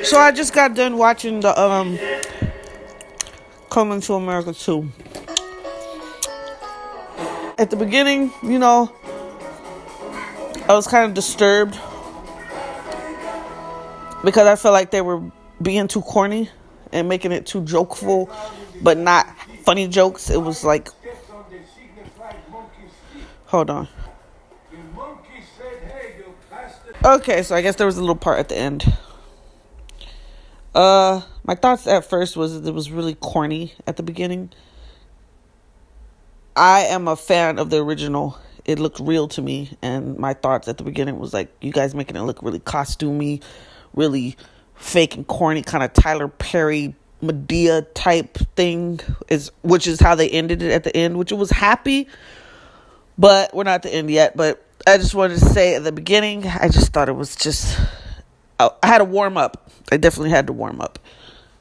So I just got done watching the Coming to America 2. At the beginning, I was kind of disturbed because I felt like they were being too corny and making it too jokeful, but not funny jokes. It was like, hold on. Okay, so I guess there was a little part at the end. My thoughts at first was it was really corny at the beginning. I am a fan of the original. It looked real to me, and my thoughts at the beginning was like, you guys making it look really costumey, really fake and corny, kind of Tyler Perry, Medea type thing, which is how they ended it at the end, which it was happy, but we're not at the end yet. But I just wanted to say at the beginning, I just thought it was just, I had to warm up. I definitely had to warm up.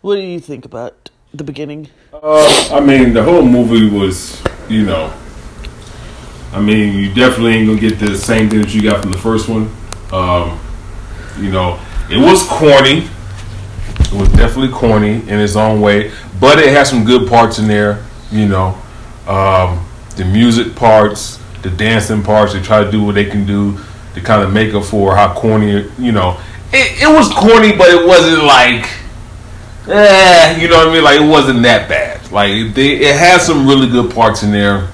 What do you think about the beginning? I mean, the whole movie was, you definitely ain't gonna get the same thing that you got from the first one. It was corny. It was definitely corny in its own way, but it had some good parts in there. The music parts, the dancing parts. They try to do what they can do to kind of make up for how corny. It was corny, but it wasn't like, you know what I mean? Like, it wasn't that bad. Like, it had some really good parts in there,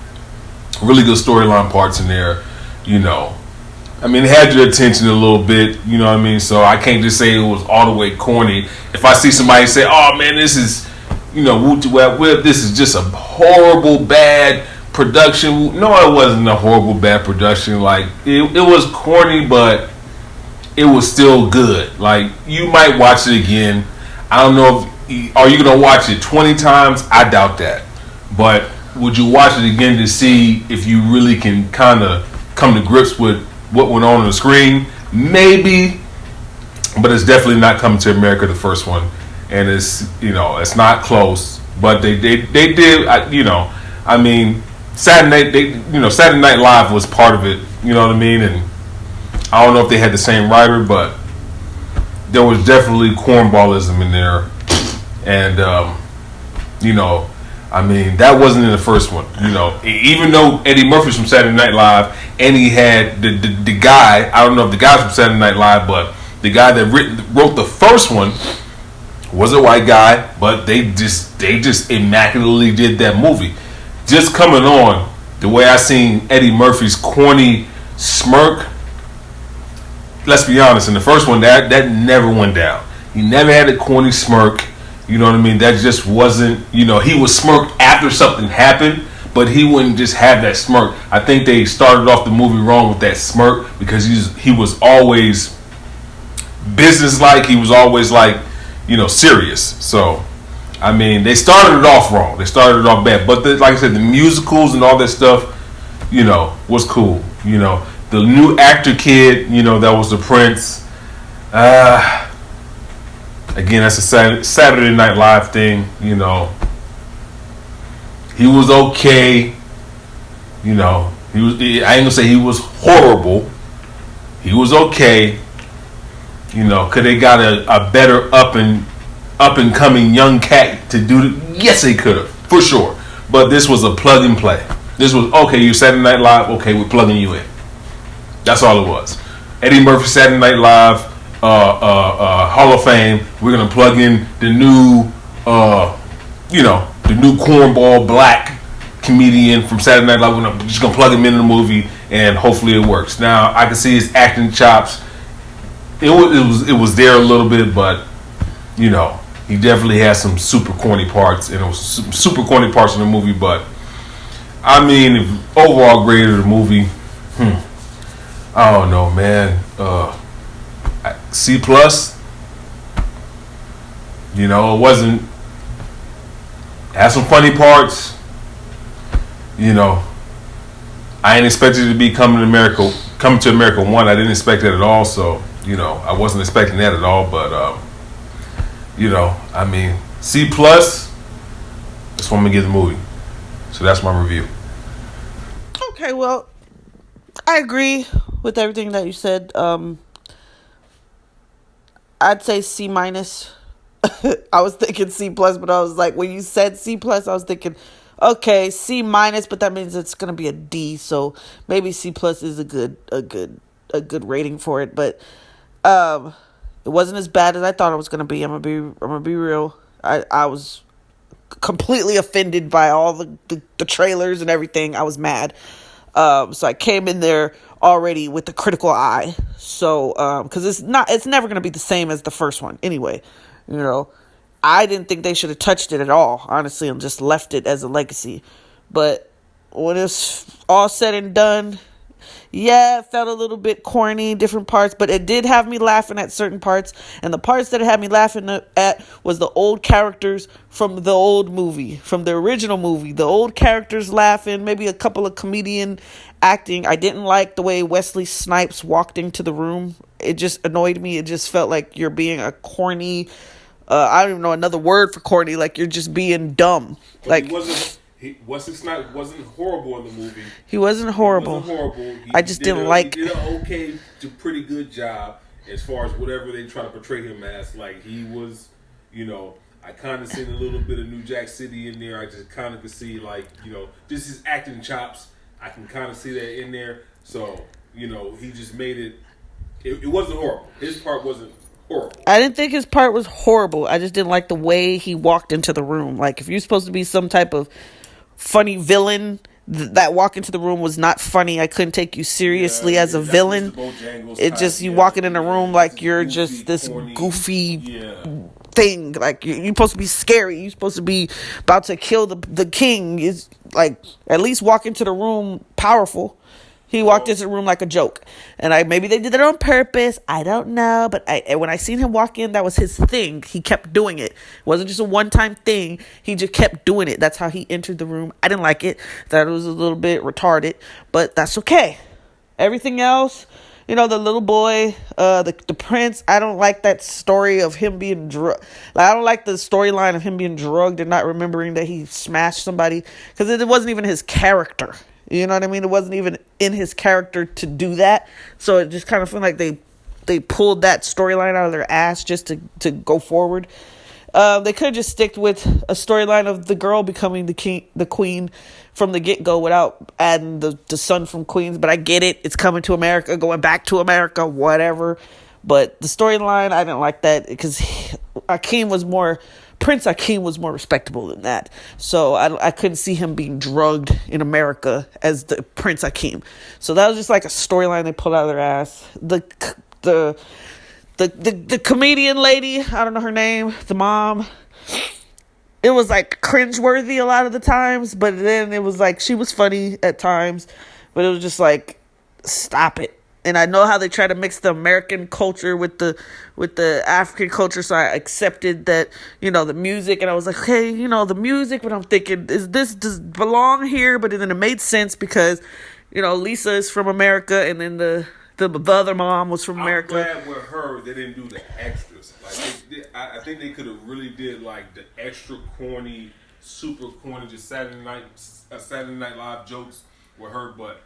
really good storyline parts in there. It had your attention a little bit. You know what I mean? So I can't just say it was all the way corny. If I see somebody say, "Oh man, this is, this is just a horrible bad production," no, it wasn't a horrible bad production. Like, it was corny, but it was still good. Like, you might watch it again. I don't know if are you gonna watch it 20 times? I doubt that. But would you watch it again to see if you really can kind of come to grips with what went on the screen? Maybe, but it's definitely not Coming to America, the first one, and it's not close. But they did, Saturday Night Live was part of it. You know what I mean? And I don't know if they had the same writer, but there was definitely cornballism in there, and that wasn't in the first one. Even though Eddie Murphy's from Saturday Night Live, and he had the guy. I don't know if the guy's from Saturday Night Live, but the guy that wrote the first one was a white guy. But they just immaculately did that movie. Just coming on, the way I seen Eddie Murphy's corny smirk. Let's be honest, in the first one, that never went down. He never had a corny smirk. You know what I mean? That just wasn't, he would smirk after something happened, but he wouldn't just have that smirk. I think they started off the movie wrong with that smirk because he was always businesslike. He was always serious. So, they started it off wrong. They started it off bad. But like I said, the musicals and all that stuff, was cool. The new actor kid, that was the Prince. Again, that's a Saturday Night Live thing. He was okay. He was. I ain't gonna say he was horrible. He was okay. Could they got a better up and coming young cat to do it? Yes, they could have, for sure. But this was a plug and play. This was okay. You Saturday Night Live. Okay, we're plugging you in. That's all it was. Eddie Murphy, Saturday Night Live, Hall of Fame. We're gonna plug in the new, the new cornball black comedian from Saturday Night Live. We're just gonna plug him into the movie, and hopefully it works. Now I can see his acting chops. It was there a little bit, but he definitely has some super corny parts, and it was some super corny parts in the movie. But if overall grade of the movie. I don't know, man. C plus. It wasn't. Had some funny parts. I ain't expected it to be Coming to America 1. I didn't expect that at all. So I wasn't expecting that at all. But C plus. That's what I'm gonna give the movie. So that's my review. Okay, well, I agree with everything that you said. I'd say C minus. I was thinking C plus, but I was like, when you said C plus, I was thinking, okay, C minus, but that means it's gonna be a D. So maybe C plus is a good rating for it. But it wasn't as bad as I thought it was gonna be. I'm gonna be real. I was completely offended by all the trailers and everything. I was mad. So I came in there already with a critical eye. So, cause it's never going to be the same as the first one anyway. You know, I didn't think they should have touched it at all, honestly, and just left it as a legacy. But when it's all said and done, yeah, it felt a little bit corny, different parts, but it did have me laughing at certain parts. And the parts that it had me laughing at was the old characters from the old movie, from the original movie. The old characters laughing, maybe a couple of comedian acting. I didn't like the way Wesley Snipes walked into the room. It just annoyed me. It just felt like you're being a corny, I don't even know another word for corny, like you're just being dumb. But like Wesley Snipes wasn't horrible in the movie. He wasn't horrible. I just didn't like. He did an okay to pretty good job as far as whatever they try to portray him as. Like he was, I kind of seen a little bit of New Jack City in there. I just kind of could see just his acting chops. I can kind of see that in there. So he just made it. It wasn't horrible. His part wasn't horrible. I didn't think his part was horrible. I just didn't like the way he walked into the room. Like if you're supposed to be some type of funny villain, that walk into the room was not funny. I couldn't take you seriously as a villain. It just you walking in the room like you're just this goofy thing. Like you're supposed to be scary. You're supposed to be about to kill the king. Is like at least walk into the room powerful. He walked into the room like a joke. And maybe they did it on purpose. I don't know. But when I seen him walk in, that was his thing. He kept doing it. It wasn't just a one-time thing. He just kept doing it. That's how he entered the room. I didn't like it. Thought it was a little bit retarded. But that's okay. Everything else, the little boy, the prince, I don't like that story of him being drugged. I don't like the storyline of him being drugged and not remembering that he smashed somebody. Because it wasn't even his character. You know what I mean? It wasn't even in his character to do that. So it just kind of felt like they pulled that storyline out of their ass just to go forward. They could have just sticked with a storyline of the girl becoming the queen from the get-go without adding the son from Queens. But I get it. It's coming to America, going back to America, whatever. But the storyline, I didn't like that because Prince Akeem was more respectable than that. So I couldn't see him being drugged in America as the Prince Akeem. So that was just like a storyline they pulled out of their ass. The comedian lady, I don't know her name, the mom, it was like cringeworthy a lot of the times, but then it was like she was funny at times, but it was just like, stop it. And I know how they try to mix the American culture with the African culture, so I accepted that, the music, and I was like, hey, the music, but I'm thinking, does this belong here? But then it made sense because, Lisa is from America, and then the other mom was from America. I'm glad with her they didn't do the extras. Like I think they could have really did like the extra corny, super corny, just Saturday Night Live jokes with her, but.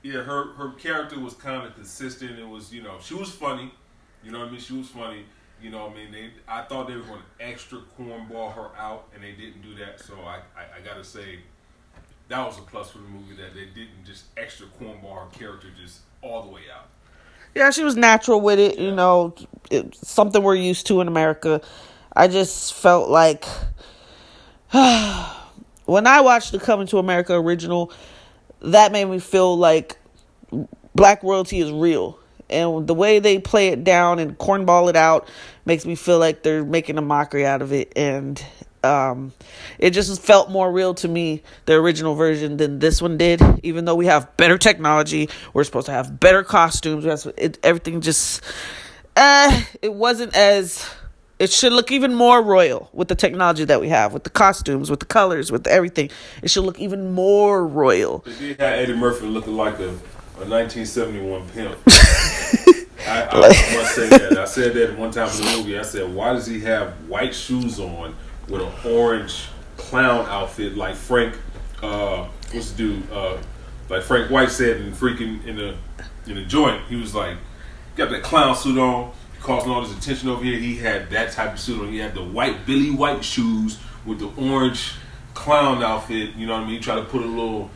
Yeah, her character was kind of consistent. It was, she was funny. You know what I mean? She was funny. You know what I mean? I thought they were going to extra cornball her out, and they didn't do that. So I got to say, that was a plus for the movie that they didn't just extra cornball her character just all the way out. Yeah, she was natural with it. It's something we're used to in America. I just felt like when I watched the Coming to America original, that made me feel like black royalty is real. And the way they play it down and cornball it out makes me feel like they're making a mockery out of it. And it just felt more real to me, the original version, than this one did. Even though we have better technology, we're supposed to have better costumes. Everything just... it wasn't as... It should look even more royal with the technology that we have, with the costumes, with the colors, with everything. It should look even more royal. They did have Eddie Murphy looking like a 1971 pimp. I must say that. I said that one time in the movie. I said, why does he have white shoes on with an orange clown outfit like Frank, what's the dude? Like Frank White said in freaking in the joint. He was like, got that clown suit on. causing all this attention over here. He had that type of suit on. He had the white Billy White shoes with the orange clown outfit. You know what I mean? He tried to put a little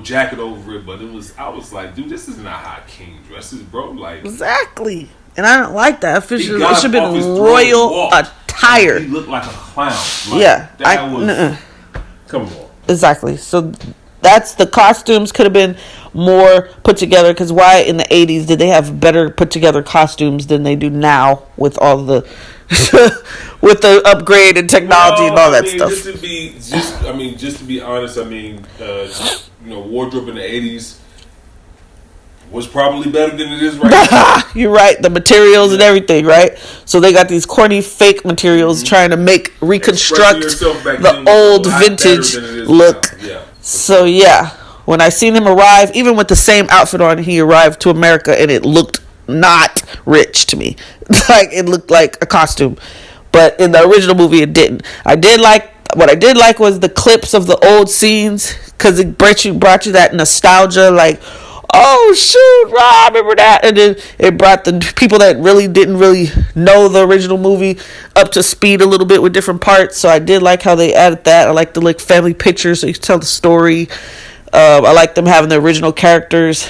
jacket over it, but I was like, dude, this is not how King dresses, bro. Like, exactly. And I don't like that. It should have been off his royal attire. He looked like a clown. Like, yeah. Come on. Exactly. So that's the costumes could have been more put together, because why in the 80s did they have better put together costumes than they do now with all the with the upgrade and technology and all that stuff? Just to be honest, wardrobe in the 80s was probably better than it is right now. You're right. The materials and everything, right? So they got these corny fake materials trying to reconstruct the old vintage look. Yeah. So yeah, when I seen him arrive, even with the same outfit on, he arrived to America and it looked not rich to me. Like, it looked like a costume. But in the original movie, it didn't. What I did like was the clips of the old scenes, because it brought you that nostalgia, like, oh shoot, I remember that. And then it brought the people that didn't really know the original movie up to speed a little bit with different parts. So I did like how they added that. I like the family pictures so you can tell the story. I like them having the original characters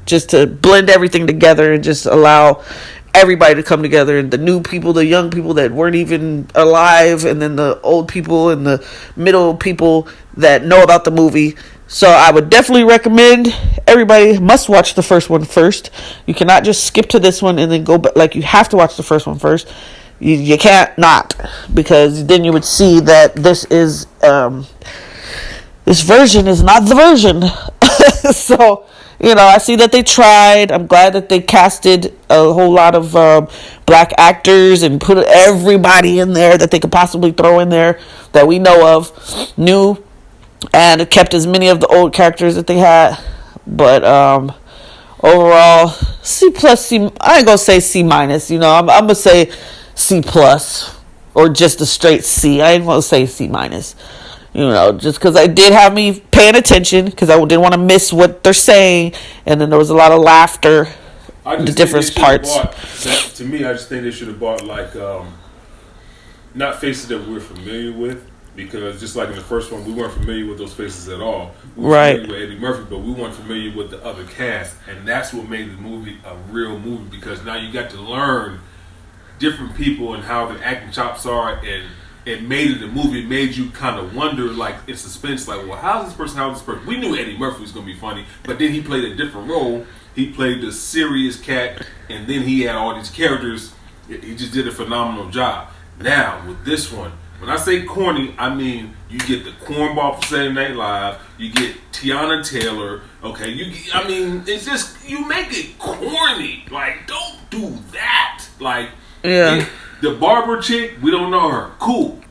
just to blend everything together and just allow everybody to come together, and the new people, the young people that weren't even alive, and then the old people and the middle people that know about the movie. So I would definitely recommend everybody must watch the first one first. You cannot just skip to this one and then go back. Like, you have to watch the first one first. You can't not, because then you would see that this version is not the version. So, I see that they tried. I'm glad that they casted a whole lot of black actors and put everybody in there that they could possibly throw in there that we know of, new, and it kept as many of the old characters that they had. But overall, C+, C. I ain't gonna say C-. I'm gonna say C+, or just a straight C. I ain't gonna say C-. Just because it did have me paying attention, because I didn't want to miss what they're saying, and then there was a lot of laughter, the different parts. To me, I just think they should have bought, like, not faces that we're familiar with, because just like in the first one, we weren't familiar with those faces at all. We were familiar with Eddie Murphy, but we weren't familiar with the other cast, and that's what made the movie a real movie, because now you got to learn different people and how their acting chops are, and it made it a movie. It made you kind of wonder, like, in suspense, like, well, how's this person? We knew Eddie Murphy was going to be funny, but then he played a different role. He played the serious cat, and then he had all these characters. He just did a phenomenal job. Now, with this one, when I say corny, I mean you get the cornball from Saturday Night Live, you get Tiana Taylor, okay? It's just, you make it corny. Like, don't do that. Like, yeah. The barber chick, we don't know her. Cool.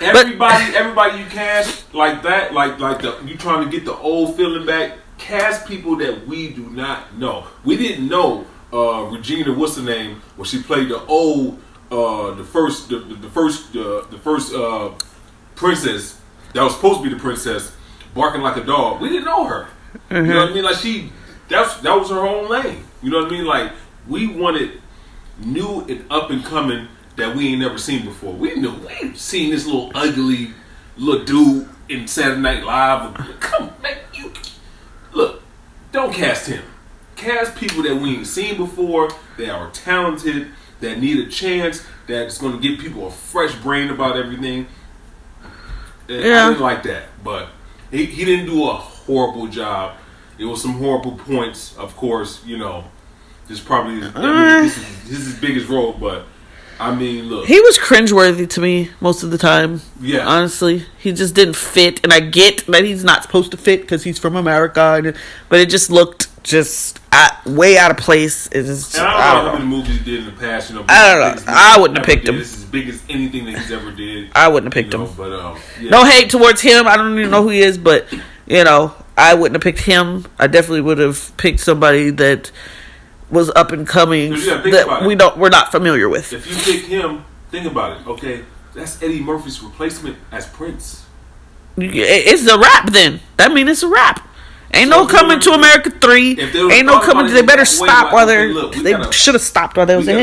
Everybody you cast like that, you trying to get the old feeling back. Cast people that we do not know. We didn't know Regina, what's her name? When she played the old, the first princess that was supposed to be the princess, barking like a dog. We didn't know her. Mm-hmm. You know what I mean? Like, that was her own lane. You know what I mean? Like, we wanted new and up and coming that we ain't never seen before. We ain't seen this little ugly little dude in Saturday Night Live. Come on, man, look, don't cast him. Cast people that we ain't seen before, that are talented, that need a chance, that's going to give people a fresh brain about everything. Yeah. I didn't like that, but he didn't do a horrible job. It was some horrible points, of course, This probably this is his biggest role, but look, he was cringeworthy to me most of the time. Yeah, honestly, he just didn't fit, and I get that he's not supposed to fit because he's from America, but it just looked way out of place. I don't know how many movies he did in the past. I don't know. I wouldn't have picked him. This is as big as anything that he's ever did. I wouldn't have picked him. But yeah. No hate towards him. I don't even know who he is, but I wouldn't have picked him. I definitely would have picked somebody that was up and coming that we're not familiar with. If you pick him, think about it. Okay, that's Eddie Murphy's replacement as Prince. It's a wrap then. That means it's a wrap. Ain't no Coming to America 3. If they would've Ain't no thought coming. about it They better that way, stop like, while okay, they're. look, we They gotta- should have stopped while they was we ahead.